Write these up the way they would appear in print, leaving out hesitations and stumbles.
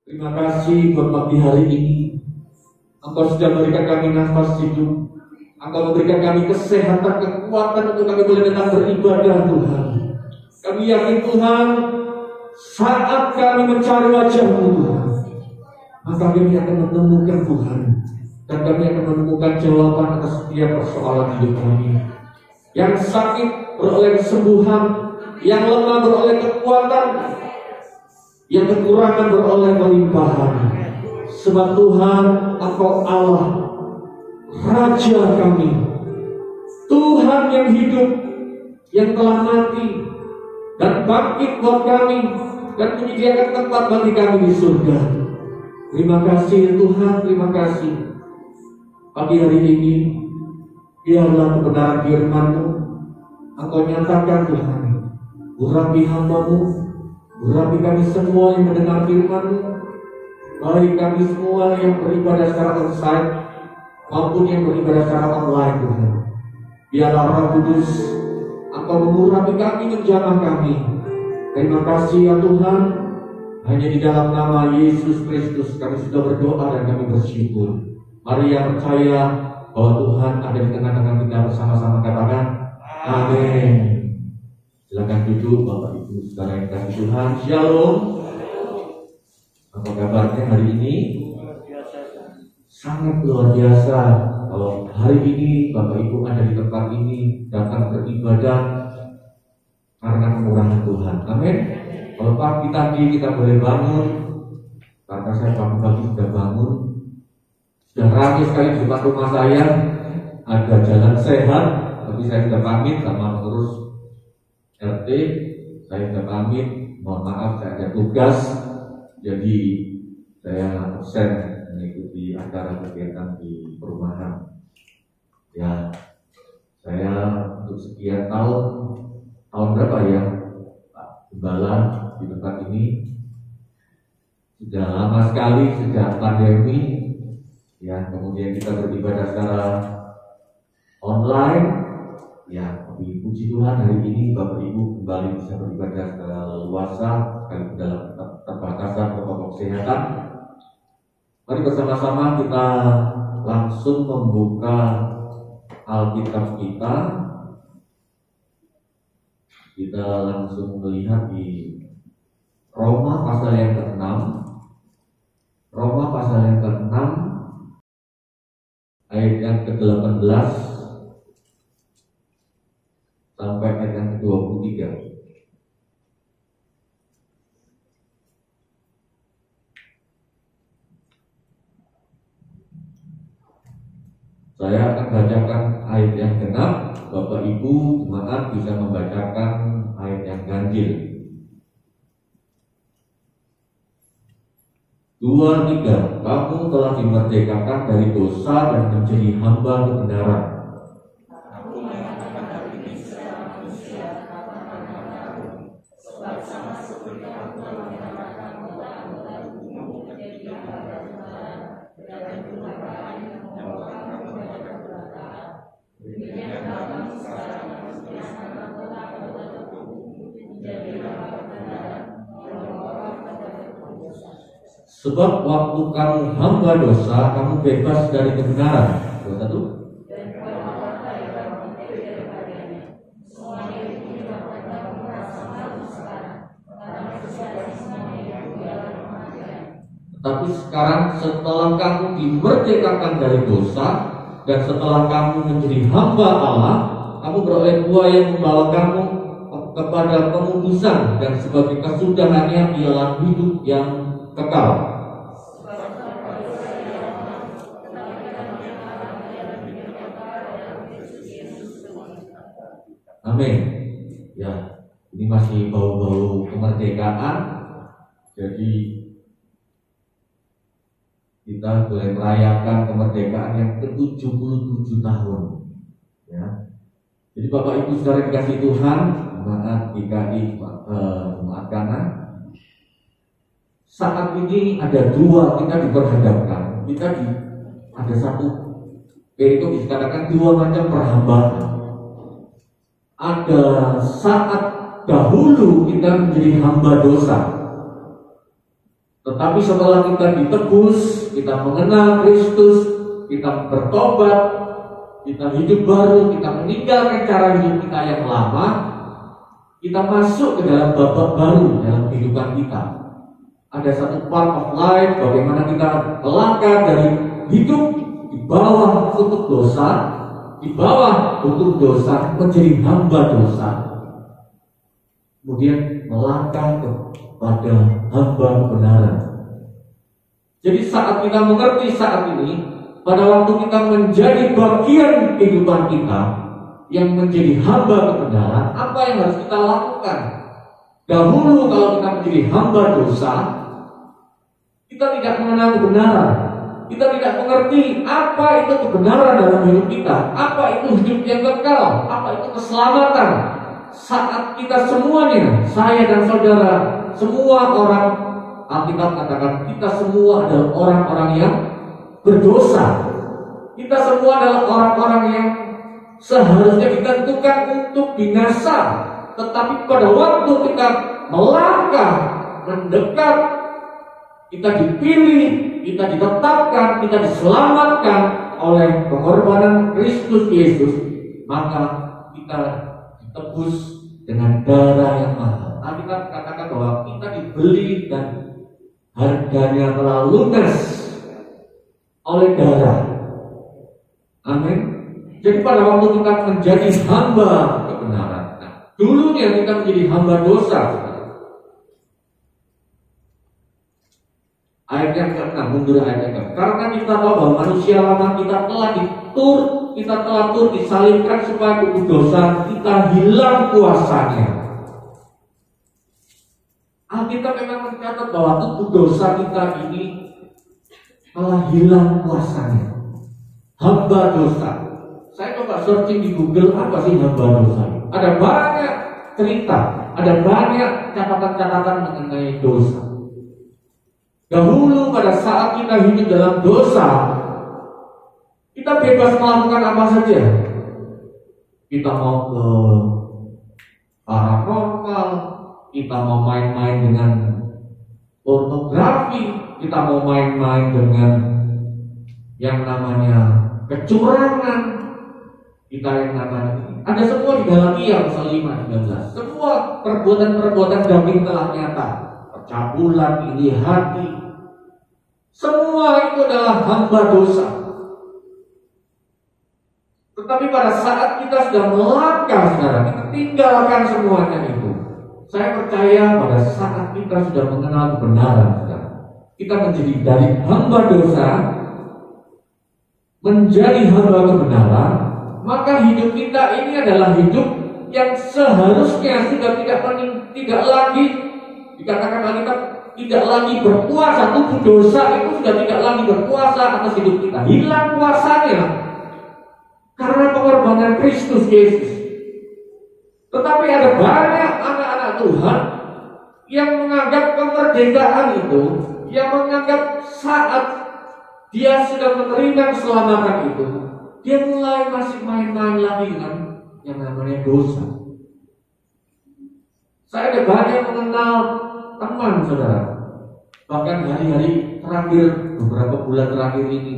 Terima kasih buat pagi hari ini. Engkau sudah memberikan kami nafas hidup. Engkau memberikan kami kesehatan, kekuatan untuk kami boleh datang beribadah, Tuhan. Kami yakin, Tuhan, saat kami mencari wajah-Mu, Tuhan, maka kami akan menemukan, Tuhan, dan kami akan menemukan jawaban atas setiap persoalan hidup kami. Yang sakit beroleh kesembuhan, yang lemah beroleh kekuatan, yang kekurangan beroleh kelimpahan. Sebab Tuhan, Engkau Allah, Raja kami, Tuhan yang hidup, yang telah mati dan bangkit buat kami dan menyediakan tempat bagi kami di surga. Terima kasih Tuhan, terima kasih. Pagi hari ini, biarlah kebenaran firman-Mu Engkau nyatakan, Tuhan. Urapi hamba-Mu, urapi kami semua yang mendengar firman-Mu, baik kami semua yang beribadah secara onsite maupun yang beribadah secara online, Tuhan. Biarlah Roh Kudus Engkau mengurapi kami, menjamah kami. Terima kasih ya Tuhan. Hanya di dalam nama Yesus Kristus kami sudah berdoa dan kami bersyukur. Mari yang percaya bahwa Tuhan ada di tengah-tengah kita, bersama-sama katakan amin. Silakan duduk Bapak Ibu Saudara yang kasih Tuhan. Shalom. Apa kabarnya hari ini? Sangat luar biasa. Kalau hari ini Bapak Ibu ada di tempat ini, datang beribadah karena kemurahan Tuhan. Amin. Kalau pagi tadi kita boleh bangun, karena saya pagi-pagi sudah bangun, sudah ramai sekali di depan rumah saya, ada jalan sehat, tapi saya sudah pamit sama pengurus RT, saya sudah pamit, mohon maaf saya ada tugas, jadi saya absen mengikuti acara kegiatan di perumahan. Ya, saya untuk sekian tahun berapa ya Pak Gembala di tempat ini, sudah lama sekali sejak pandemi. Ya, kemudian kita beribadah secara online. Ya, tapi puji Tuhan hari ini Bapak Ibu kembali bisa beribadah secara leluasa, sekalipun dalam keterbatasan protokol kesehatan. Mari bersama-sama kita langsung membuka Alkitab kita. Kita langsung melihat di Roma pasal yang ke-6. Roma pasal yang ke-6 ayat yang ke-18 sampai ayat yang ke-23. Saya akan bacakan ayat yang genap. Bapak Ibu jemaat bisa membacakan ayat yang ganjil. 2, 3. Kamu telah dimerdekakan dari dosa dan menjadi hamba kebenaran. Sebab waktu kamu hamba dosa, kamu bebas dari kebenaran. 21. Tetapi sekarang setelah kamu dimerdekakan dari dosa dan setelah kamu menjadi hamba Allah, kamu beroleh buah yang membawa kamu kepada pengudusan dan sebagai kesudahannya ialah hidup yang kekal. Amin. Ya, ini masih bau-bau kemerdekaan. Jadi kita boleh merayakan kemerdekaan yang ke-77 tahun. Ya. Jadi Bapak Ibu Saudara dikasih Tuhan, jemaat GKI, jemaat Kana, saat ini ada dua kita diperhadapkan. Ada satu, yaitu dikatakan dua macam perhambaan. Ada saat dahulu kita menjadi hamba dosa. Tetapi setelah kita ditebus, kita mengenal Kristus, kita bertobat, kita hidup baru, kita meninggalkan cara hidup kita yang lama, kita masuk ke dalam babak baru dalam kehidupan kita. Ada satu part of life bagaimana kita melangkah dari hidup di bawah kutuk dosa, menjadi hamba dosa, kemudian melangkah kepada hamba kebenaran. Jadi saat kita mengerti saat ini, pada waktu kita menjadi bagian kehidupan kita yang menjadi hamba kebenaran, apa yang harus kita lakukan? Dahulu kalau kita menjadi hamba dosa, kita tidak mengenal kebenaran. Kita tidak mengerti apa itu kebenaran dalam hidup kita, apa itu hidup yang kekal, apa itu keselamatan. Saat kita semuanya, saya dan saudara, semua orang, Alkitab katakan kita semua adalah orang-orang yang berdosa. Kita semua adalah orang-orang yang seharusnya ditentukan untuk binasa. Tetapi pada waktu kita melangkah, mendekat, kita dipilih, kita ditetapkan, kita diselamatkan oleh pengorbanan Kristus Yesus, maka kita ditebus dengan darah yang mahal. Alkitab katakan bahwa kita dibeli dan harganya telah lunas oleh darah. Amin. Jadi pada waktu kita menjadi hamba kebenaran, dulunya kita menjadi hamba dosa. Ayat yang ke-6, mundur ayat yang ke-6. Karena kita tahu bahwa manusia lama kita telah disalibkan supaya tubuh dosa kita hilang kuasanya. Alkitab memang mencatat bahwa tubuh dosa kita ini telah hilang kuasanya. Hamba dosa. Saya coba searching di Google apa sih hamba dosa. Ada banyak cerita, ada banyak catatan-catatan mengenai dosa. Dahulu pada saat kita hidup dalam dosa, kita bebas melakukan apa saja. Kita mau ke paranormal, kita mau main-main dengan pornografi, kita mau main-main dengan yang namanya kecurangan, kita yang namanya ada semua di Galatia pasal 5:19. Semua perbuatan-perbuatan daging telah nyata, percabulan, iri hati, semua itu adalah hamba dosa. Tetapi pada saat kita sudah melangkah, saudara, kita tinggalkan semuanya itu. Saya percaya pada saat kita sudah mengenal kebenaran, saudara, kita menjadi dari hamba dosa menjadi hamba kebenaran, maka hidup kita ini adalah hidup yang seharusnya sudah tidak lagi dikatakan Alkitab tidak lagi berkuasa. Tubuh dosa itu sudah tidak lagi berkuasa atas hidup kita, hilang kuasanya karena pengorbanan Kristus Yesus. Tetapi ada banyak anak-anak Tuhan yang menganggap kemerdekaan itu, yang menganggap saat dia sudah menerima keselamatan itu, dia mulai masih main-main lagi dengan yang namanya dosa. Saya ada banyak mengenal teman, saudara, bahkan hari-hari terakhir, beberapa bulan terakhir ini,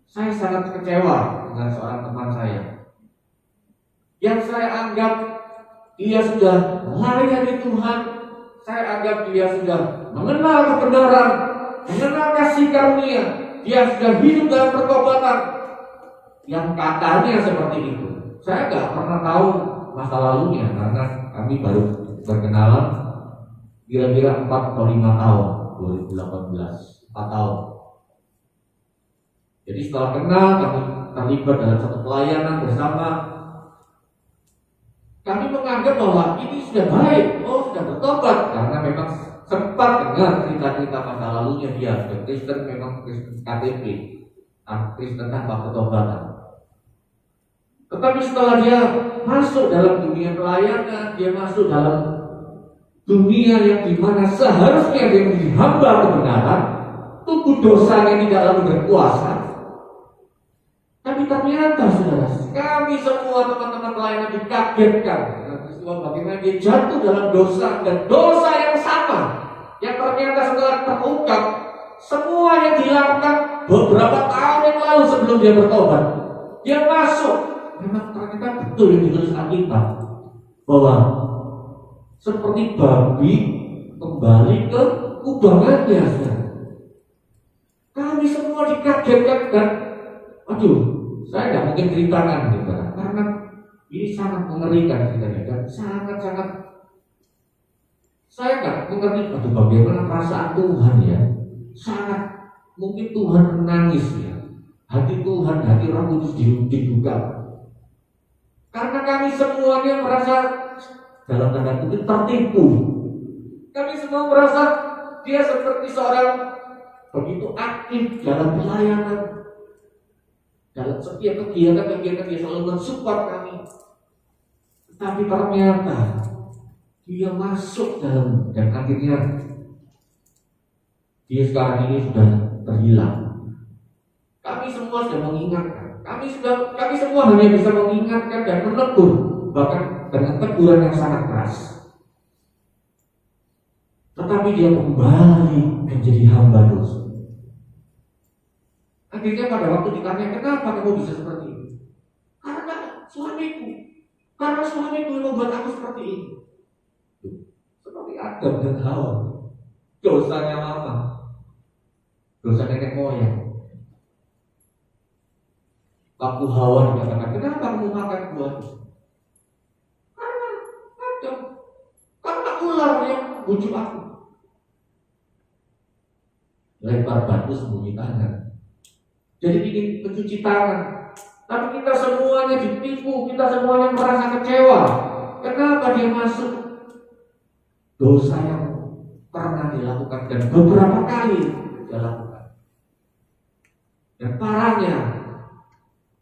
saya sangat kecewa dengan seorang teman saya yang saya anggap dia sudah melayani Tuhan. Saya anggap dia sudah mengenal kebenaran, mengenal kasih karunia, dia sudah hidup dalam pertobatan yang katanya seperti itu. Saya nggak pernah tahu masa lalunya karena kami baru berkenalan kira-kira 4 atau 5 tahun, 2018, 4 tahun. Jadi setelah kenal, kami terlibat dalam satu pelayanan bersama. Kami menganggap bahwa ini sudah baik, sudah bertobat, karena memang sempat dengar cerita-cerita masa lalunya dia sudah Kristen, memang Kristen KTP, Kristen tanpa pertobatan. Tetapi setelah dia masuk dalam dunia pelayanan, dia masuk dalam dunia yang dimana seharusnya dia menjadi hamba kebenaran, tubuh dosanya tidak lalu berkuasa. Tapi ternyata, saudara, kami semua teman-teman pelayanan dikagetkan dengan peristiwa bagaimana dia jatuh dalam dosa, dan dosa yang sama yang ternyata setelah terungkap semua yang dilakukan beberapa tahun yang lalu sebelum dia bertobat, dia masuk. Memang ternyata betul yang ditulis Alkitab bahwa seperti babi kembali ke kubangannya. Kami semua dikagetkan dan saya nggak mungkin ceritakan gitu, karena ini sangat mengerikan dan sangat saya nggak mengerti bagaimana perasaan Tuhan ya. Sangat mungkin Tuhan menangis ya, hati Tuhan, hati Roh Kudus dibuka karena kami semuanya merasa dalam tanda kutip tertipu. Kami semua merasa dia seperti seorang begitu aktif dalam pelayanan, dalam setiap kegiatan dia selalu mensupport kami. Tapi ternyata dia masuk dalam, dan akhirnya dia sekarang ini sudah terhilang. Kami semua sudah mengingatkan, kami semua hanya bisa mengingatkan dan menegur, bahkan dengan teguran yang sangat keras. Tetapi dia kembali menjadi hamba dosa. Akhirnya pada waktu ditanya, kenapa kamu bisa seperti ini? Karena suamiku yang membuat aku seperti ini. Seperti Adam dan Hawa, dosanya lama, dosa nenek moyang. Waktu Hawa dikatakan, kenapa kamu makan buah? Karena Adam, karena ular yang bujuk aku. Lempar batu sembunyi tangan. Jadi ingin mencuci tangan. Tapi kita semuanya ditipu, kita semuanya merasa kecewa. Kenapa dia masuk? Dosa yang pernah dilakukan dan beberapa kali dia lakukan. Dan parahnya,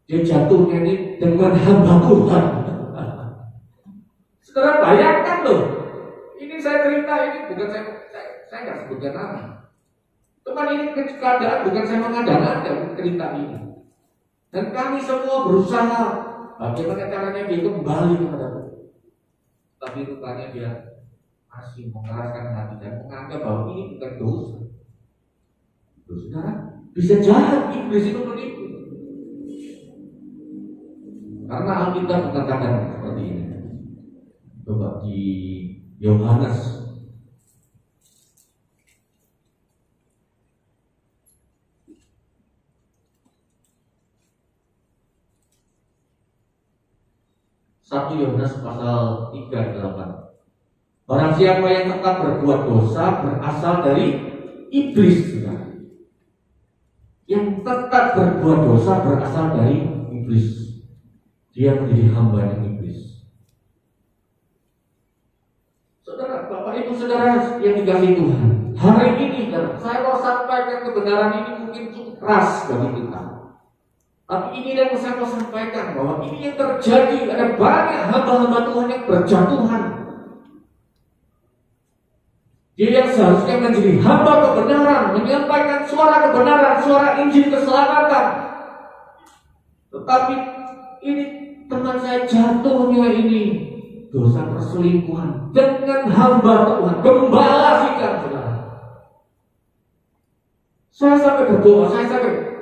dia jatuhnya ini dengan hamba Tuhan. Saudara bayangkan loh, ini saya cerita ini bukan saya nggak sebutkan nama. Teman ini keadaan bukan saya mengada-ngada cerita ini. Dan kami semua berusaha bagaimana caranya dia kembali kepada Tuhan. Tapi rupanya dia masih mengeraskan hati dan menganggap bahwa ini bukan dosa. Saudara, bisa jahat iblis itu menipu. Karena Alkitab mengatakan seperti ini. Coba di Yohanes 1 Yohanes pasal 3 ayat 8. Barang siapa yang tetap berbuat dosa berasal dari iblis. Yang tetap berbuat dosa berasal dari iblis. Dia menjadi hamba yang iblis. Saudara, Bapak Ibu Saudara yang dikasihi Tuhan, hari ini saya mau sampaikan kebenaran ini mungkin cukup keras bagi kita. Tapi ini yang saya mau sampaikan, bahwa ini yang terjadi. Ada banyak hamba-hamba Tuhan yang berjatuhan. Dia yang seharusnya menjadi hamba kebenaran, menyampaikan suara kebenaran, suara Injil keselamatan. Tetapi ini teman saya jatuhnya ini dosa perselingkuhan dengan hamba Tuhan, gembala sikap, saudara. Saya sampai berdoa,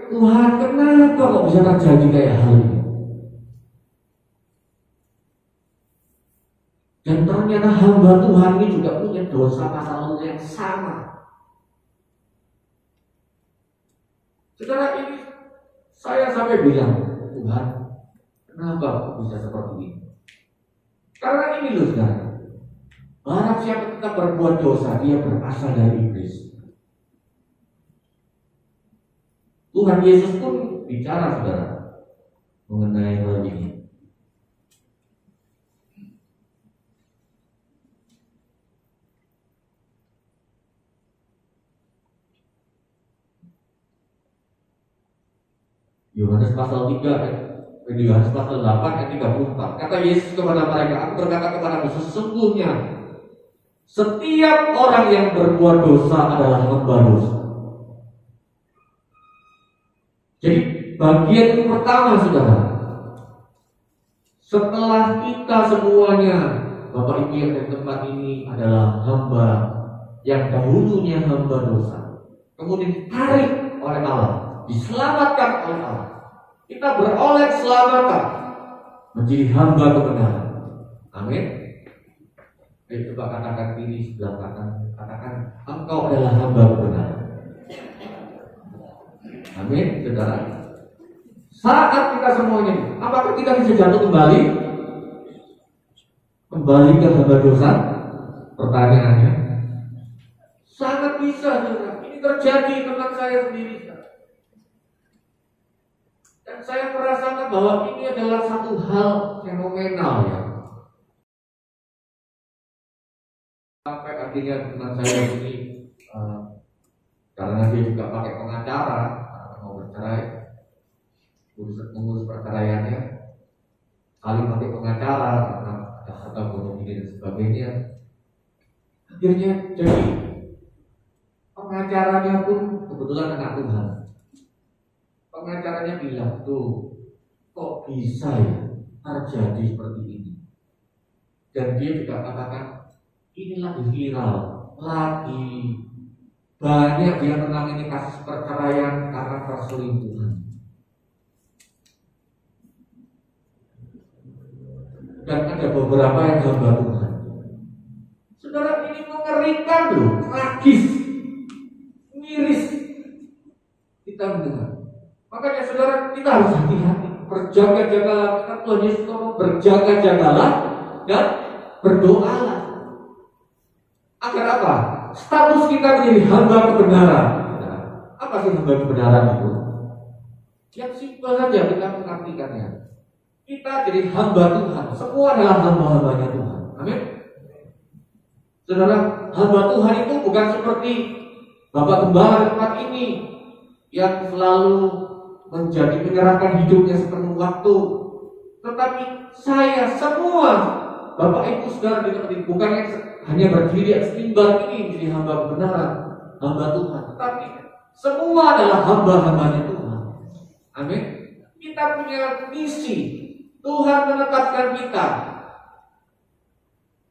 Tuhan, kenapa kok bisa terjadi kayak hal ini? Dan ternyata hamba Tuhan ini juga punya dosa masa lalu yang sama. Saudara, ini saya sampai bilang, Tuhan, kenapa kok bisa seperti ini? Karena ini loh, saudara, barang siapa tetap berbuat dosa, dia berasal dari iblis. Tuhan Yesus pun bicara, saudara, mengenai hal ini. Yohanes pasal 8 ayat 34. Kata Yesus kepada mereka, aku berkata kepadamu, sesungguhnya setiap orang yang berbuat dosa adalah hamba dosa. Jadi bagian pertama, saudara, setelah kita semuanya, Bapak Ibu yang di tempat ini adalah hamba yang dahulunya hamba dosa, kemudian ditarik oleh Allah, diselamatkan oleh Allah. Kita beroleh keselamatan menjadi hamba kebenaran. Amin. Coba katakan diri sebelah kanan, katakan engkau adalah hamba kebenaran. Amin, saudara. Saat kita semuanya, apakah kita bisa jatuh kembali ke hamba dosa? Pertanyaannya, sangat bisa, saudara. Ini terjadi dengan saya sendiri. Dan saya merasakan bahwa ini adalah satu hal fenomenal ya. Sampai akhirnya teman saya ini, karena dia juga pakai pengacara, mau bercerai, mengurus perceraiannya, saling pakai pengacara karena ada harta ekonomi dan sebagainya. Akhirnya jadi pengacaranya pun kebetulan anak Tuhan. Pengacaranya bilang, tuh kok bisa ya terjadi seperti ini. Dan dia juga katakan, ini lagi viral, lagi banyak dia menangani kasus perceraian karena perselingkuhan. Dan ada beberapa yang hamba Tuhan. Saudara, ini mengerikan loh, tragis, miris. Kita mendengar. Makanya saudara, kita harus hati-hati, berjaga-jagalah. Kata Tuhan Yesus, berjaga-jagalah dan berdoalah. Agar apa? Status kita menjadi hamba kebenaran. Apa sih hamba kebenaran itu? Yang simpel saja kita mengartikannya. Kita jadi hamba Tuhan. Semua adalah hamba-hambanya Tuhan. Amin. Saudara, hamba Tuhan itu bukan seperti Bapak Gembala tempat ini yang selalu menyerahkan hidupnya sepenuh waktu. Tetapi saya semua Bapak Ibu Saudara di tempat ini bukan yang hanya berdiri atas timbal ini menjadi hamba kebenaran, hamba Tuhan. Tetapi semua adalah hamba-hambanya Tuhan. Amin. Kita punya misi. Tuhan menetapkan kita.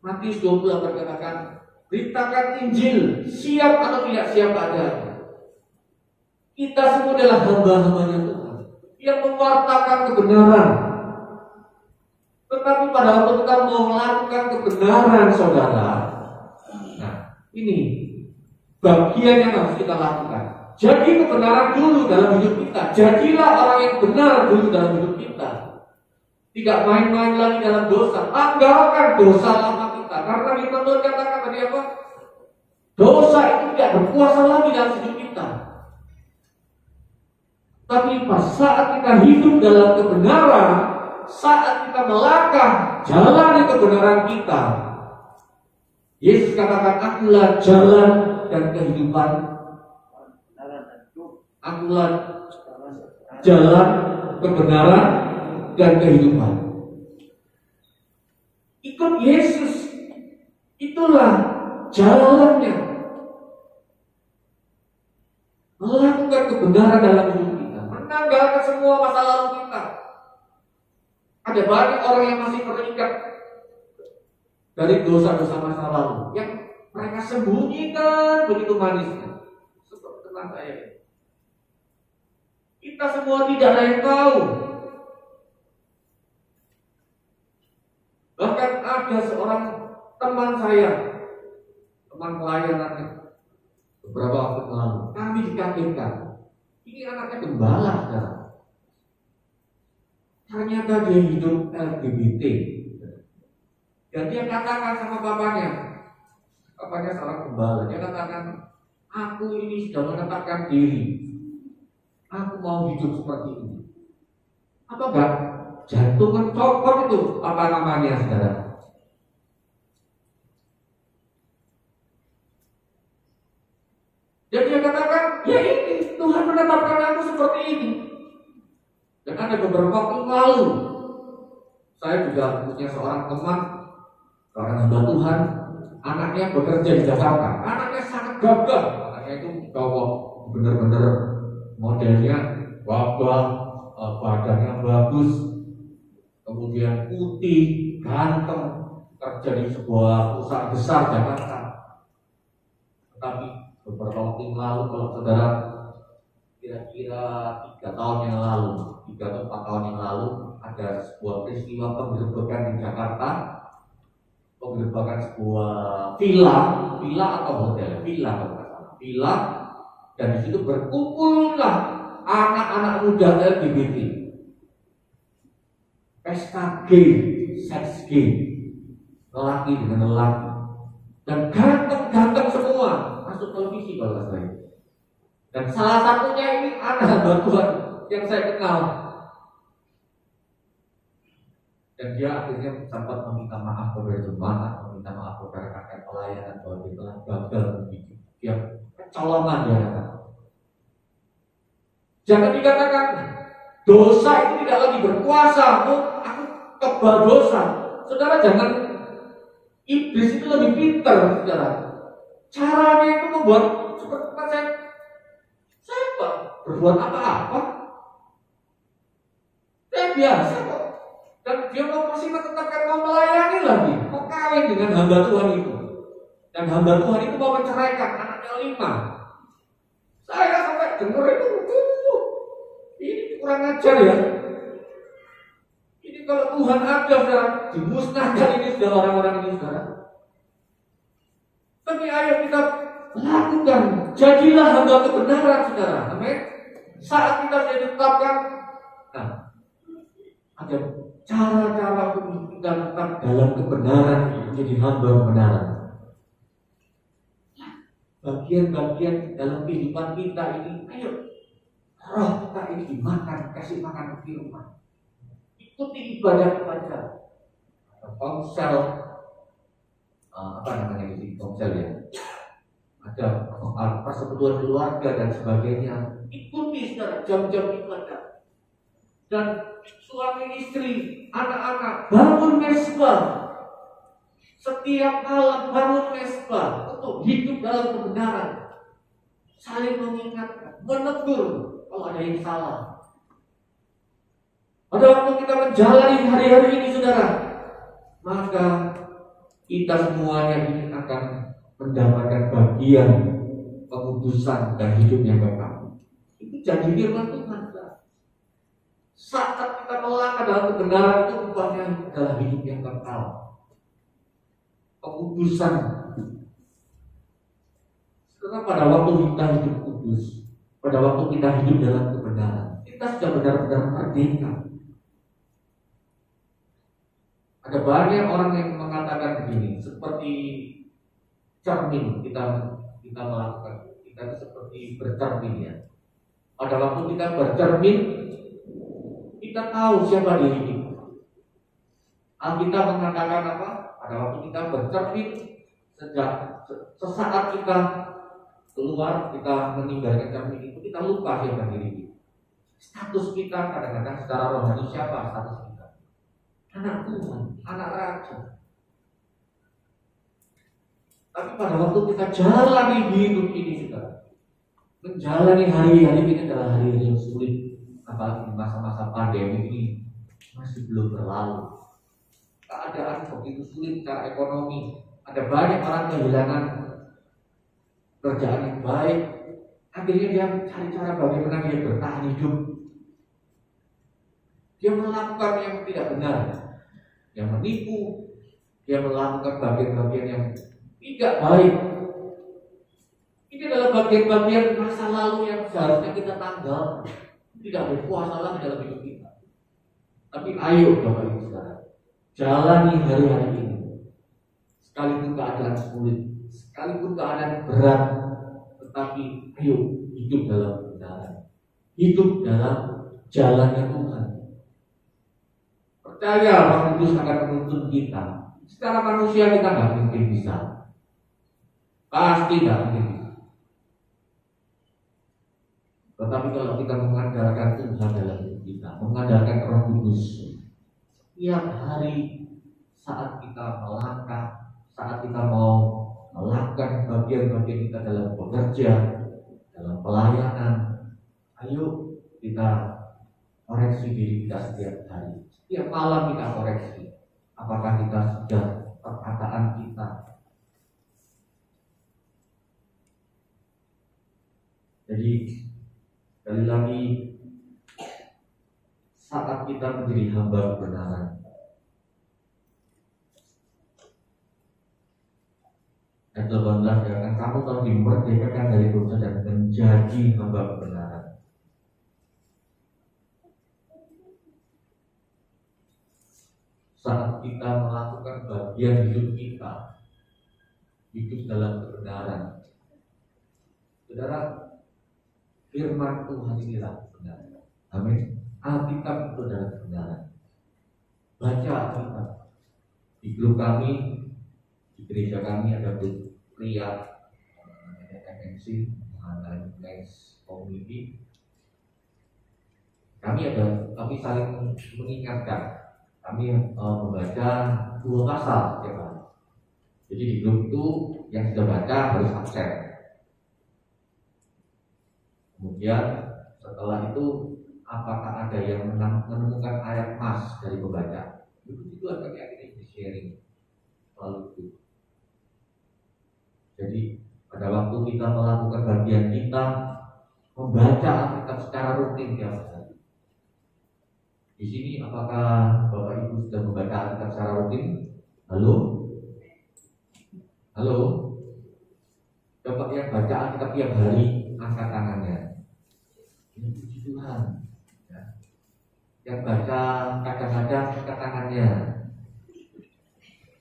Matius 20 berkatakan, beritakan Injil, siap atau tidak siap adanya. Kita semua adalah hamba-hambanya Tuhan yang mewartakan kebenaran. Tetapi pada waktu kita mau melakukan kebenaran, saudara, nah ini bagian yang harus kita lakukan. Jadi kebenaran dulu dalam hidup kita. Jadilah orang yang benar dulu dalam hidup kita. Tidak main-main lagi dalam dosa. Tinggalkan dosa lama kita. Karena kita Tuhan katakan tadi apa? Dosa itu tidak berkuasa lagi dalam hidup kita. Tapi pas saat kita hidup dalam kebenaran, saat kita melangkah jalan kebenaran kita, Yesus katakan, akulah jalan dan kehidupan. Akulah jalan kebenaran dan kehidupan. Ikut Yesus, itulah jalannya. Melakukan kebenaran dalam hidup kita, menanggalkan semua masa lalu kita. Ada banyak orang yang masih terikat dari dosa-dosa masa lalu yang mereka sembunyikan begitu manisnya. Seperti teman saya, kita semua tidak ada yang tahu. Bahkan ada seorang teman saya, teman pelayanannya, beberapa waktu lalu, kami dikagetkan. Ini anaknya gembala, saudara. Ternyata dia hidup LGBT. Dan dia katakan sama bapaknya seorang gembala, dia katakan, aku ini sudah menetapkan diri. Aku mau hidup seperti ini. Apa enggak? Jantung mencopot itu, apa namanya, saudara? Dan dia katakan, ya ini Tuhan menetapkan aku seperti ini. Dan ada beberapa waktu lalu, saya juga punya seorang teman, seorang hamba Tuhan, anaknya bekerja di Jakarta. Anaknya sangat gagah, anaknya itu cowok, bener-bener modelnya wabah, badannya bagus, kemudian putih, ganteng, kerja di sebuah perusahaan besar Jakarta. Beberapa waktu yang lalu, kalau saudara kira-kira 3 tahun yang lalu, 3 atau 4 tahun yang lalu, ada sebuah peristiwa penggerbekan di Jakarta, penggerbekan sebuah villa atau hotel, villa, dan di situ berkumpullah anak-anak muda LGBT, pesta gay, seks gay, lelaki dengan lelaki, dan ganteng-ganteng semua, masuk televisi kalau saya. Dan salah satunya ini anak hamba Tuhan yang saya kenal. Dan dia akhirnya sempat meminta maaf kepada jemaat, meminta maaf kepada kakek pelayanan bahwa dia telah gagal begitu. Dia kecolongan dia katakan. Jangan dikatakan dosa itu tidak lagi berkuasa. Oh, aku kebal dosa. Saudara, jangan, iblis itu lebih pintar, saudara. Caranya itu membuat seperti saya berbuat apa-apa. Saya biasa kok. Dan dia masih tetapkan mau melayani lagi, mau kawin dengan hamba Tuhan itu. Dan hamba Tuhan itu mau menceraikan anaknya 5. Saya sampai dengar itu, ini kurang ajar ya. Ini kalau Tuhan ada, saudara, dimusnahkan ini sudah orang-orang ini, saudara. Tapi ayo kita lakukan, jadilah hamba kebenaran, saudara. Amin. Saat kita sudah ditetapkan, nah, ada cara-cara untuk kita tetap dalam kebenaran, menjadi hamba kebenaran. Bagian-bagian dalam kehidupan kita ini, ayo, roh kita ini dimakan, kasih makan firman. Ikuti ibadah kepada komsel, apa namanya ini, komsel ya. Ada persekutuan keluarga dan sebagainya. Ikuti secara jam-jam ibadah. Dan suami istri, anak-anak, bangun mesbah. Setiap malam bangun mesbah untuk hidup dalam kebenaran. Saling mengingatkan, menegur kalau ada yang salah. Pada waktu kita menjalani hari-hari ini, saudara, maka kita semuanya ini akan mendapatkan bagian pengudusan dan hidup yang kekal. Itu jadi firman Tuhan. Saat kita melangkah dalam kebenaran itu rupanya adalah hidup yang kekal, pengudusan. Karena pada waktu kita hidup kudus, pada waktu kita hidup dalam kebenaran, kita sudah benar-benar merdeka. Ada banyak orang yang mengatakan begini, seperti cermin kita melakukan, kita itu seperti bercermin ya. Pada waktu kita bercermin, kita tahu siapa diri kita. Alkitab mengatakan apa? Pada waktu kita bercermin, sesaat kita keluar, kita meninggalkan cermin itu, kita lupa siapa diri kita. Status kita kadang-kadang secara rohani siapa status kita? Anak Tuhan, anak raja. Tapi pada waktu kita jalani hidup ini, saudara, menjalani hari-hari ini adalah hari-hari yang sulit. Apalagi masa-masa pandemi ini masih belum berlalu. Keadaan begitu sulit secara ekonomi. Ada banyak orang kehilangan kerjaan yang baik. Akhirnya dia cari cara bagaimana dia bertahan hidup. Dia melakukan yang tidak benar, yang menipu, dia melakukan bagian-bagian yang tidak baik. Ini adalah bagian-bagian masa lalu yang seharusnya kita tanggal. Tidak berkuasa lagi dalam hidup kita. Tapi ayo Bapak Ibu Saudara, jalani hari-hari ini. Sekalipun keadaan sulit, sekalipun keadaan berat, tetapi ayo hidup dalam kebenaran, hidup dalam jalannya Tuhan. Percaya Roh Kudus akan menuntun kita. Secara manusia kita nggak mungkin bisa, pasti nggak mungkin bisa. Tetapi kalau kita mengandalkan Tuhan dalam hidup kita, mengandalkan Roh Kudus, setiap hari saat kita melangkah, saat kita mau melakukan bagian-bagian kita dalam bekerja, dalam pelayanan, ayo kita koreksi diri kita setiap hari. Setiap malam kita koreksi. Apakah kita sudah perkataan kita, kita menjadi hamba kebenaran. Ayat 18 dikatakan kamu telah dimerdekakan dari dosa dan menjadi hamba kebenaran. Saat kita melakukan bagian hidup kita, hidup dalam kebenaran, saudara, firman Tuhan inilah kebenaran. Amin. Alkitab itu adalah kebenaran. Baca Alkitab. Di grup kami, di gereja kami ada grup pria, MNC, Mengandalkan Next Community. Kami saling mengingatkan. Kami membaca 2 pasal setiap hari. Jadi di grup itu yang sudah baca harus absen. Kemudian setelah itu, apakah ada yang menemukan ayat emas dari pembaca? Itu ada kayak di sharing lalu itu. Jadi pada waktu kita melakukan bagian kita membaca Alkitab secara rutin tiap hari. Di sini apakah Bapak Ibu sudah membaca Alkitab secara rutin? Halo? Halo? Coba yang baca Alkitab tiap hari angkat tangannya. Ini puji Tuhan. Ya. Yang baca kadang-kadang angkat tangannya.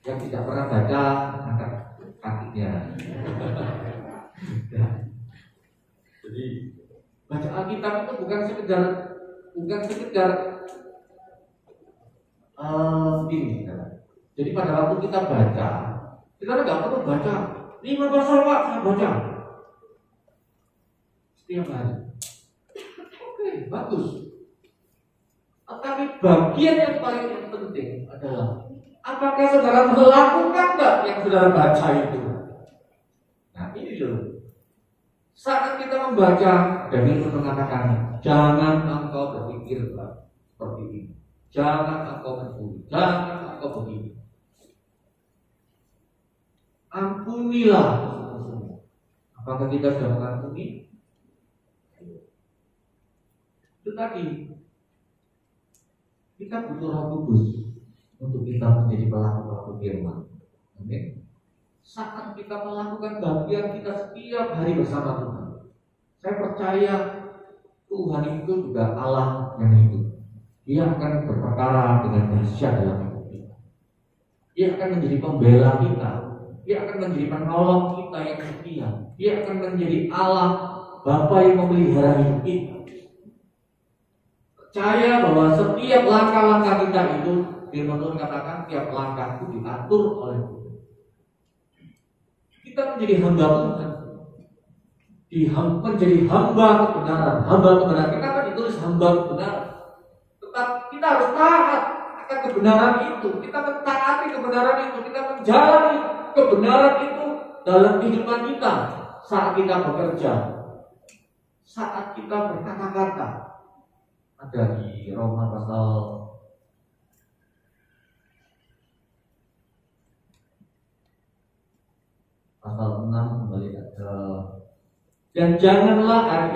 Yang tidak pernah baca angkat kakinya. Ya. Jadi baca Alkitab itu bukan sekedar ini. Jadi pada waktu kita baca, kita nggak perlu baca 5 pasal Pak, saya baca setiap hari. Oke, bagus. Tapi bagian yang paling penting adalah apakah saudara melakukan nggak yang saudara baca itu? Nah ini loh. Saat kita membaca, Daniel mengatakan, jangan engkau berpikir seperti ini. Jangan engkau mencuri, jangan engkau begini. Ampunilah semua. Apakah kita sudah mengampuni? Itu tadi. Kita butuh Roh Kudus untuk kita menjadi pelaku firman. Amin. Saat kita melakukan bagian kita setiap hari bersama Tuhan, saya percaya Tuhan itu juga Allah yang hidup. Dia akan berperkara dengan dahsyat dalam hidup kita. Dia akan menjadi pembela kita. Dia akan menjadi penolong kita yang setia. Dia akan menjadi Allah Bapa yang memelihara hidup kita. Percaya bahwa setiap langkah-langkah kita itu, firman Tuhan katakan tiap langkah itu diatur oleh Tuhan. Kita menjadi hamba Tuhan. Menjadi hamba kebenaran. Hamba kebenaran. Kita kan ditulis hamba kebenaran. Kita harus taat akan kebenaran itu. Kita mentaati kebenaran itu. Kita menjalani kebenaran itu dalam kehidupan kita. Saat kita bekerja, saat kita berkata-kata. Ada di Roma pasal 6 kembali ke. Dan janganlah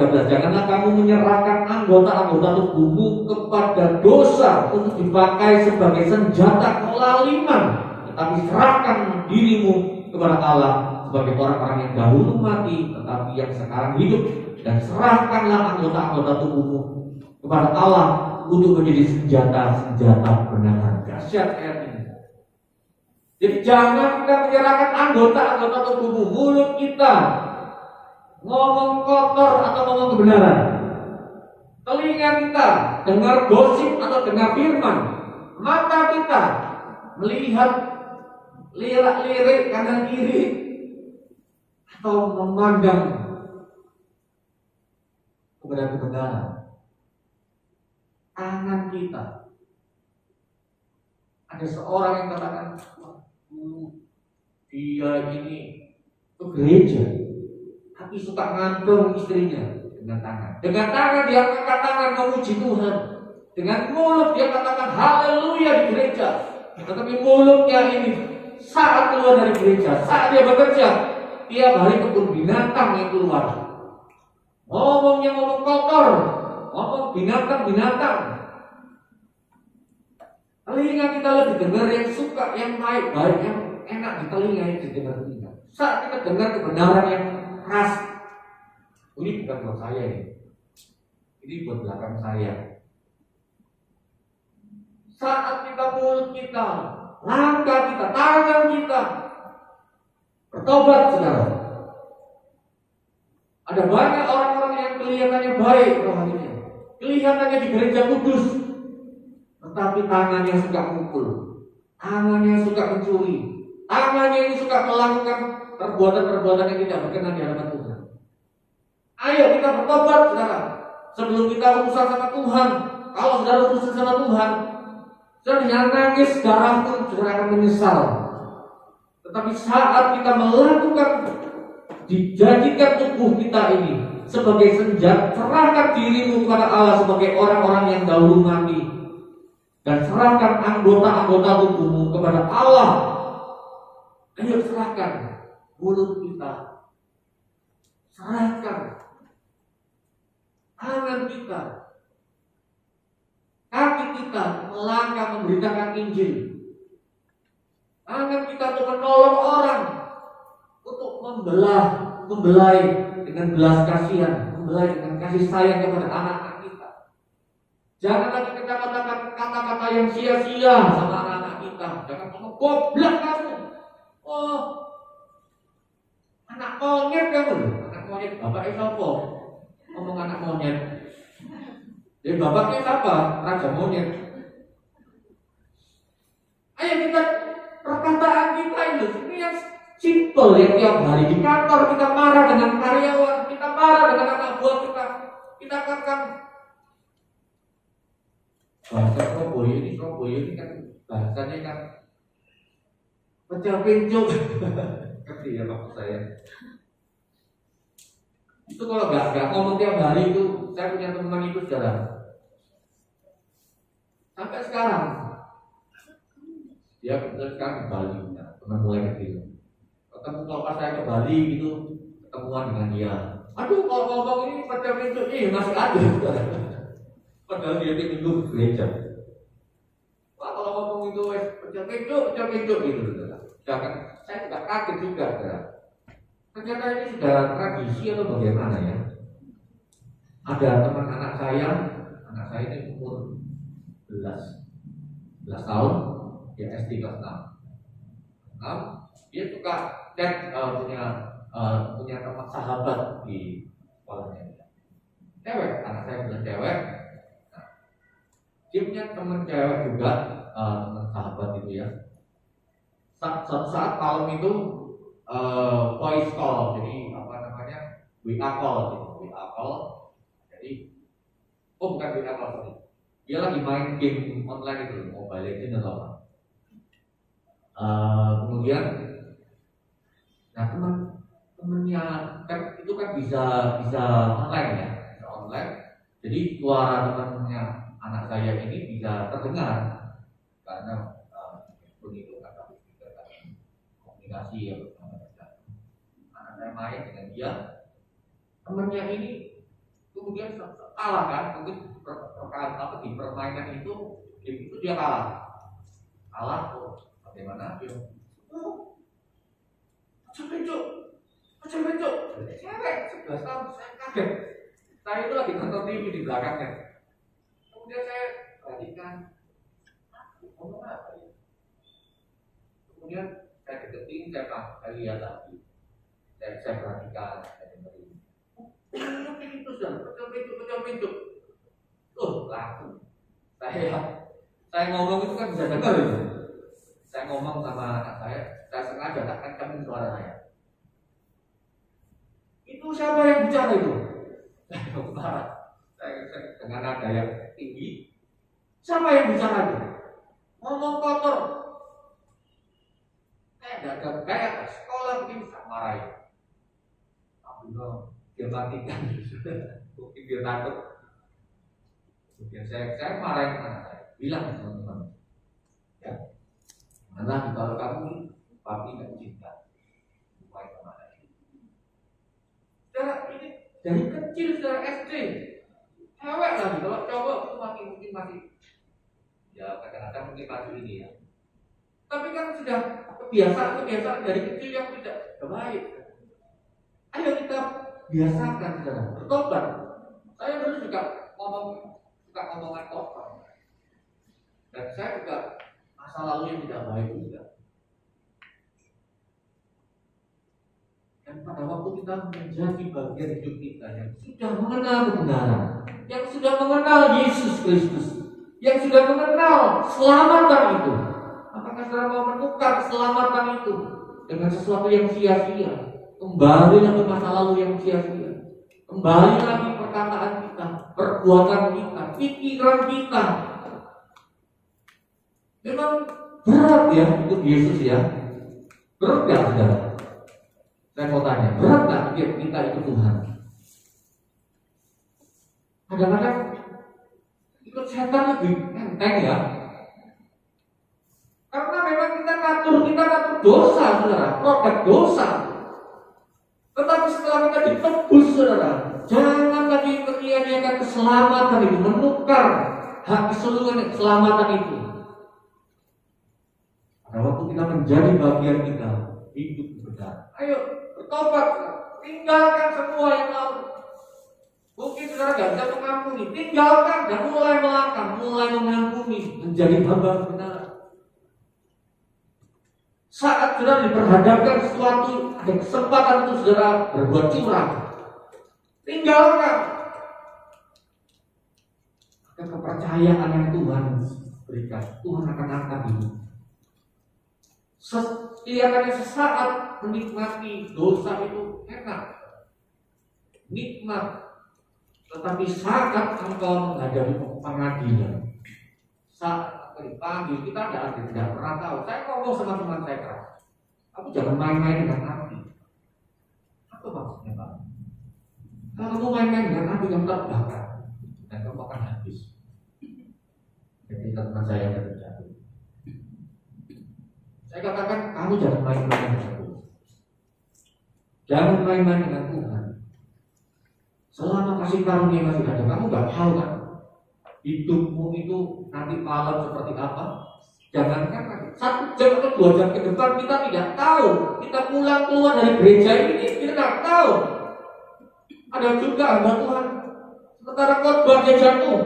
kamu menyerahkan anggota-anggota tubuhmu kepada dosa untuk dipakai sebagai senjata kelaliman, tetapi serahkan dirimu kepada Allah sebagai orang-orang yang dahulu mati, tetapi yang sekarang hidup, dan serahkanlah anggota-anggota tubuhmu kepada Allah untuk menjadi senjata-senjata kebenaran. Dahsyat ayat ini. Jadi jangan kita menyerahkan anggota-anggota tubuhmu, mulut kita ngomong kotor atau ngomong kebenaran, telinga kita dengar gosip atau dengar firman, mata kita melihat lirik kanan kiri atau memandang kepada kebenaran, tangan kita. Ada seorang yang katakan, dia ini ke gereja tapi suka ngandung istrinya dengan tangan. Dengan tangan dia angkat tangan memuji Tuhan. Dengan mulut dia katakan haleluya di gereja. Tetapi mulutnya ini saat keluar dari gereja, saat dia bekerja, tiap hari kebun binatang yang keluar. Ngomong kotor, ngomong binatang-binatang. Telinga kita lebih dengar yang suka, yang baik-baik, yang enak di telinga, yang didengar telinga. Saat kita dengar kebenaran yang keras, ini bukan buat saya ini buat belakang saya. Saat kita mulut kita, langkah kita, tangan kita bertobat, saudara. Ada banyak orang-orang yang kelihatannya baik rohaninya, kelihatannya di gereja kudus, tetapi tangannya suka mukul, tangannya suka mencuri, tangannya ini suka melakukan perbuatan-perbuatan yang tidak berkenan di hadapan Tuhan. Ayo kita bertobat, saudara. Sebelum kita urusan sama Tuhan, kalau saudara urusan sama Tuhan, saudara jangan nangis darah pun, saudara akan menyesal. Tetapi saat kita melakukan, dijadikan tubuh kita ini sebagai senjata, serahkan dirimu kepada Allah sebagai orang-orang yang dahulu mati, dan serahkan anggota-anggota tubuhmu kepada Allah. Ayo serahkan mulut kita, serahkan tangan kita, kaki kita melangkah memberitakan Injil, tangan kita untuk menolong orang, untuk membelai dengan belas kasihan, membelai dengan kasih sayang kepada anak-anak kita. Jangan lagi kita katakan kata-kata yang sia-sia sama anak-anak kita. Jangan ngomong goblok kamu. Oh, anak monyet kamu. Anak monyet, bapaknya siapa? Ngomong anak monyet. Jadi bapaknya siapa? Raja monyet. Ayo kita, perkataan kita ini yang simple, yang tiap hari di kantor kita marah dengan karyawan, kita marah dengan anak buah kita. Kita katakan bahasa Surabaya ini kan bahasanya kan pecah pincuk. Ngerti ya maksud saya? Itu kalau nggak ngomong tiap hari itu, saya punya teman itu saudara. Sampai sekarang dia sekarang di Bali, teman mulai kecil. Ketemu kalau pas saya ke Bali gitu, ketemuan dengan dia. Aduh, kalau ngomong ini pecah pincuk ini masih ada. Padahal dia minggu ke gereja. Wah, kalau ngomong itu pecah pincuk gitu. Jangan, saya tidak kaget juga. Ternyata ini sudah tradisi atau bagaimana ya? Ada teman anak saya ini umur 11 tahun, dia SD kelas 6. Dia suka chat punya teman sahabat di sekolahnya. Cewek, anak saya bilang cewek. Nah, dia punya teman cewek juga, teman sahabat itu ya. Suatu saat malam itu voice call, jadi apa namanya, WA call gitu, WA call. Jadi, bukan WA call sorry. Dia lagi main game online itu, Mobile Legends atau apa. Kemudian, nah temennya kan itu kan bisa online ya, bisa online. Jadi suara temannya anak saya ini bisa terdengar karena begitu kata komunikasi ya. Anak saya main dengan dia, temannya ini kemudian kalah kan, mungkin di permainan itu dia kalah bagaimana dia macam bencok cewek 11 tahun, saya kaget. Saya itu lagi nonton TV di belakangnya, kemudian saya perhatikan ngomong apa ya, kemudian saya deketin, saya lihat lagi, saya perhatikan, saya dengerin. Itu sudah pecah pincuk. Langsung saya ngomong itu kan bisa dengar itu. Saya ngomong sama anak saya sengaja tak kencangin suara saya. Itu siapa yang bicara itu? Saya dengan nada yang tinggi. Siapa yang bicara itu? Ngomong kotor. Kayak sekolah begini tak marahin. Dia matikan. Mungkin dia takut. Kemudian saya marahin anak saya. Bilang teman-teman, ya, mana kalau kamu papi nggak cinta, mulai kemana ini? Ini dari kecil, dari SD, cewek lagi. Kalau cowok itu mungkin masih ya kadang-kadang mungkin pasti ini ya. Tapi kan sudah kebiasaan dari kecil yang tidak baik. Ayo kita biasakan saudara, bertobat. Saya dulu juga suka ngomongan kotor. Dan saya juga masa lalu yang tidak baik juga. Dan pada waktu kita menjadi bagian hidup kita yang sudah mengenal kebenaran, yang sudah mengenal Yesus Kristus, yang sudah mengenal keselamatan itu, apakah saudara mau menukar keselamatan itu dengan sesuatu yang sia-sia? Kembali lagi masa lalu yang sia-sia, kembali lagi perkataan kita, perbuatan kita, pikiran kita. Memang berat ya untuk Yesus ya. Berat gak saudara? Saya mau tanya, berat gak kita itu Tuhan? Kadang-kadang ikut setan lebih enteng ya. Karena memang kita ngatur dosa saudara, produk dosa. Tetapi setelah kita ditebus saudara, jangan lagi menyia-nyiakan keselamatan itu, menukar hak keseluruhan keselamatan itu. Pada waktu kita menjadi bagian kita, hidup benar. Ayo bertobat, tinggalkan semua yang lalu. Mungkin saudara gak bisa mengampuni, tinggalkan dan mulai melangkah, mulai mengampuni, menjadi hamba benar. Saat saudara diperhadapkan sesuatu, ada kesempatan untuk saudara berbuat curang, tinggalkan. Maka kepercayaan yang Tuhan berikan, Tuhan akan angkat itu. Kelihatannya sesaat menikmati dosa itu enak, nikmat. Tetapi saat engkau menghadapi pengadilan, saat dipanggil, kita tidak pernah tahu. Saya ngomong sama teman saya keras, aku jangan main-main dengan api. Apa maksudnya Pak? Kalau kamu main-main dengan api, kamu terbakar dan kamu akan habis. Jadi teman saya yang terjadi. Saya katakan, kamu jangan main-main dengan Tuhan. Jangan main-main dengan Tuhan. Selama kasih karunia masih ada, kamu gak tahu kan hidupmu itu nanti malam seperti apa. Jangankan 1 jam atau 2 jam ke depan kita tidak tahu. Kita pulang keluar dari gereja ini kita tidak tahu. Ada juga hamba Tuhan, sementara khotbah dia jatuh,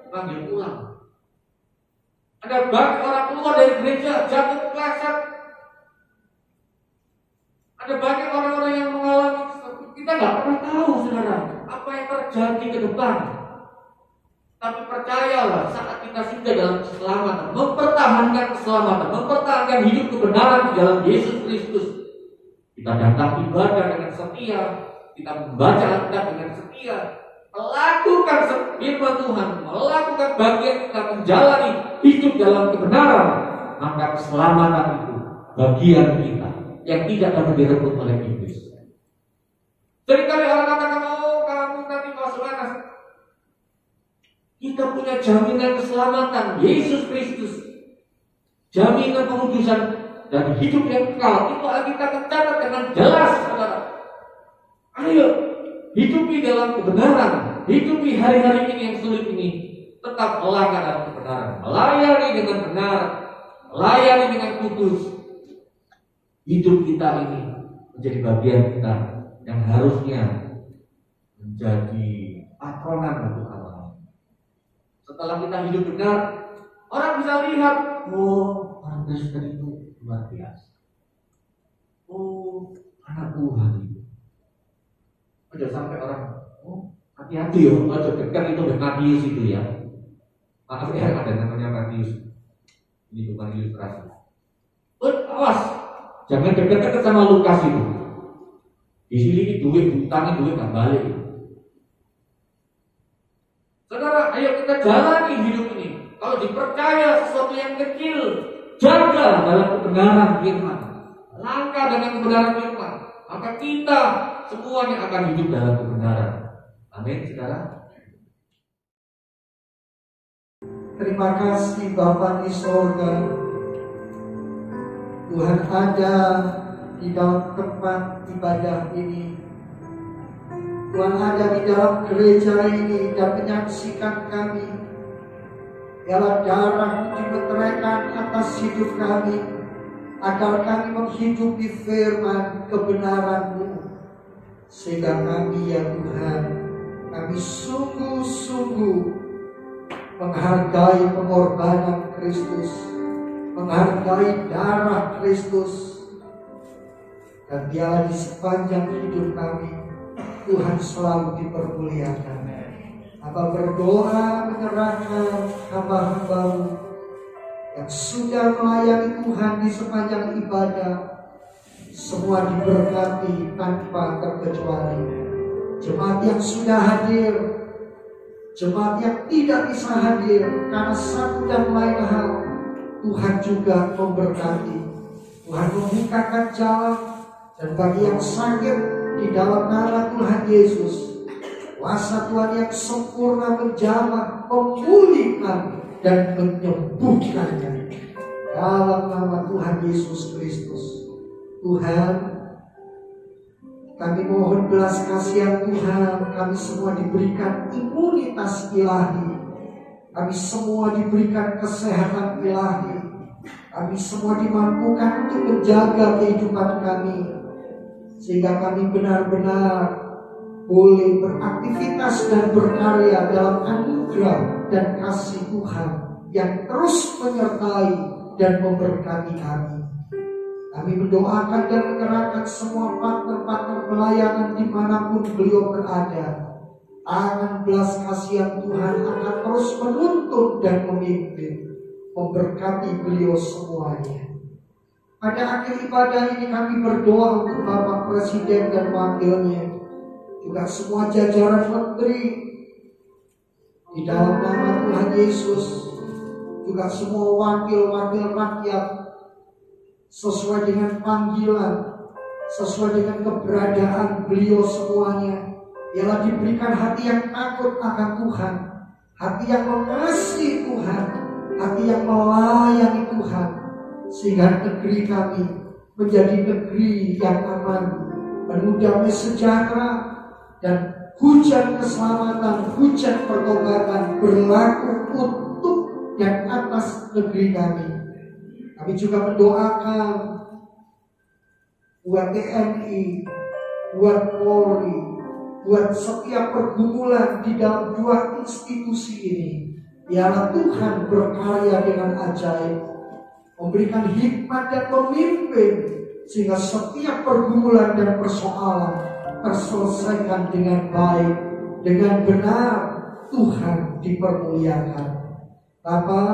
panggil pulang. Ada banyak orang keluar dari gereja jatuh kepleset. Ada banyak orang-orang yang mengalami, kita nggak pernah tahu saudara apa yang terjadi ke depan. Tapi percayalah, saat kita sudah dalam keselamatan, mempertahankan keselamatan, mempertahankan hidup kebenaran di dalam Yesus Kristus, kita datang ibadah dengan setia, kita membaca Alkitab dengan setia, melakukan firman Tuhan, melakukan bagian kita menjalani hidup dalam kebenaran, maka keselamatan itu bagian kita yang tidak dapat direbut oleh iblis. Seringkali orang katakan, oh kamu nanti masuk anas. Kita punya jaminan keselamatan, Yesus Kristus, jaminan pengudusan dan hidup yang kekal. Itu kita catat dengan jelas, saudara. Ayo hidupi dalam kebenaran, hidupi hari-hari ini yang sulit ini, tetap melangkah dalam kebenaran, melayani dengan benar, melayani dengan kudus. Hidup kita ini menjadi bagian kita yang harusnya menjadi patronan untuk Allah. Setelah kita hidup benar, orang bisa lihat, oh orang Kristen itu luar biasa. Oh anak Tuhan itu. Udah sampai orang, oh hati-hati ya, kalau dekat itu ada Matius itu ya. Maaf ya, ada namanya Matius. Ini bukan ilustrasi. Awas, jangan dekat-dekat sama Lukas itu. Di sini duit, hutangin duit nggak balik. Saudara, ayo kita jalani hidup ini. Kalau dipercaya sesuatu yang kecil, jaga dalam kebenaran firman, langkah dengan kebenaran firman, maka kita semuanya akan hidup dalam kebenaran. Amin, saudara. Terima kasih Bapa di sorga. Tuhan ada di dalam tempat ibadah ini. Tuhan ada di dalam gereja ini dan menyaksikan kami. Biarlah darah-Mu dimeteraikan atas hidup kami, agar kami menghidupi firman kebenaran-Mu, sehingga kami ya Tuhan, kami sungguh-sungguh menghargai pengorbanan Kristus, menghargai darah Kristus. Dan biarlah di sepanjang hidup kami Tuhan selalu dipermuliakan. Hamba berdoa menyerahkan hamba-hamba-Mu yang sudah melayani Tuhan di sepanjang ibadah, semua diberkati tanpa terkecuali. Jemaat yang sudah hadir, jemaat yang tidak bisa hadir karena satu dan lain hal, Tuhan juga memberkati. Tuhan membukakan jalan, dan bagi yang sakit di dalam nama Tuhan Yesus, kuasa Tuhan yang sempurna menjamah, memulihkan dan menyembuhkannya dalam nama Tuhan Yesus Kristus. Tuhan, kami mohon belas kasihan Tuhan, kami semua diberikan imunitas ilahi, kami semua diberikan kesehatan ilahi, kami semua dimampukan untuk menjaga kehidupan kami, sehingga kami benar-benar boleh beraktivitas dan berkarya dalam anugerah dan kasih Tuhan yang terus menyertai dan memberkati kami. Kami mendoakan dan menyerahkan semua partner-partner pelayanan dimanapun beliau berada. Tangan belas kasihan Tuhan akan terus menuntun dan memimpin, memberkati beliau semuanya. Pada akhir ibadah ini kami berdoa untuk Bapak Presiden dan wakilnya, juga semua jajaran menteri di dalam nama Tuhan Yesus, juga semua wakil-wakil rakyat sesuai dengan panggilan, sesuai dengan keberadaan beliau semuanya. Biarlah diberikan hati yang takut akan Tuhan, hati yang mengasihi Tuhan, hati yang melayani Tuhan, sehingga negeri kami menjadi negeri yang aman, penuh damai sejahtera, dan hujan keselamatan, hujan pertobatan berlaku untuk dan atas negeri kami. Kami juga mendoakan buat TNI, buat Polri, buat setiap pergumulan di dalam dua institusi ini. Biarlah Tuhan berkarya dengan ajaib, memberikan hikmat dan memimpin, sehingga setiap pergumulan dan persoalan terselesaikan dengan baik, dengan benar. Tuhan dipermuliakan. Bapak,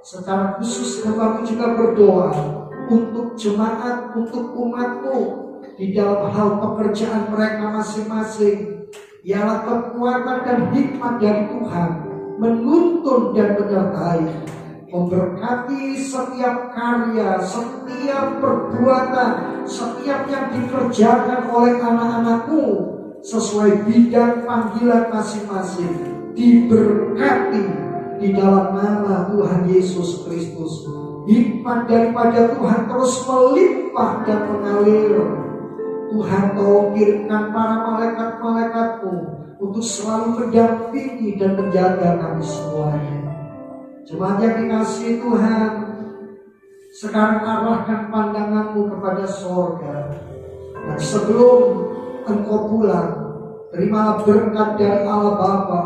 secara khusus kami juga berdoa untuk jemaat, untuk umat-Mu di dalam hal pekerjaan mereka masing-masing. Biarlah kekuatan dan hikmat dari Tuhan menuntun dan menyertai, memberkati setiap karya, setiap perbuatan, setiap yang dikerjakan oleh anak-anak-Mu sesuai bidang panggilan masing-masing, diberkati di dalam nama Tuhan Yesus Kristus. Hikmat daripada Tuhan terus melimpah dan mengalir. Tuhan, Tolong kirimkan para malaikat-malaikat-Mu untuk selalu mendampingi dan menjaga kami semuanya. Jemaat yang dikasihi Tuhan, sekarang arahkan pandangan-Mu kepada sorga. Dan sebelum Engkau pulang, terimalah berkat dari Allah Bapa,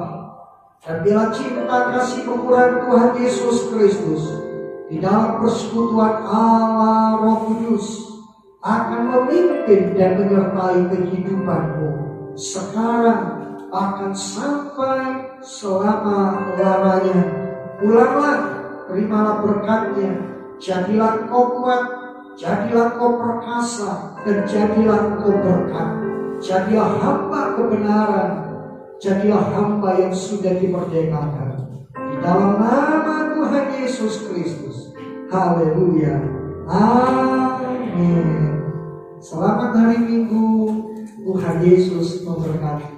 dan bila cinta kasih kemurahan Tuhan Yesus Kristus di dalam persekutuan Allah Roh Kudus akan memimpin dan menyertai kehidupanmu sekarang, akan sampai selama-lamanya. Pulanglah, terimalah berkatnya. Jadilah engkau kuat, jadilah engkau perkasa, dan jadilah engkau berkat. Jadilah hamba kebenaran, jadilah hamba yang sudah dimerdekakan. Di dalam nama Tuhan Yesus Kristus. Haleluya. Amin. Selamat hari Minggu. Tuhan Yesus memberkati.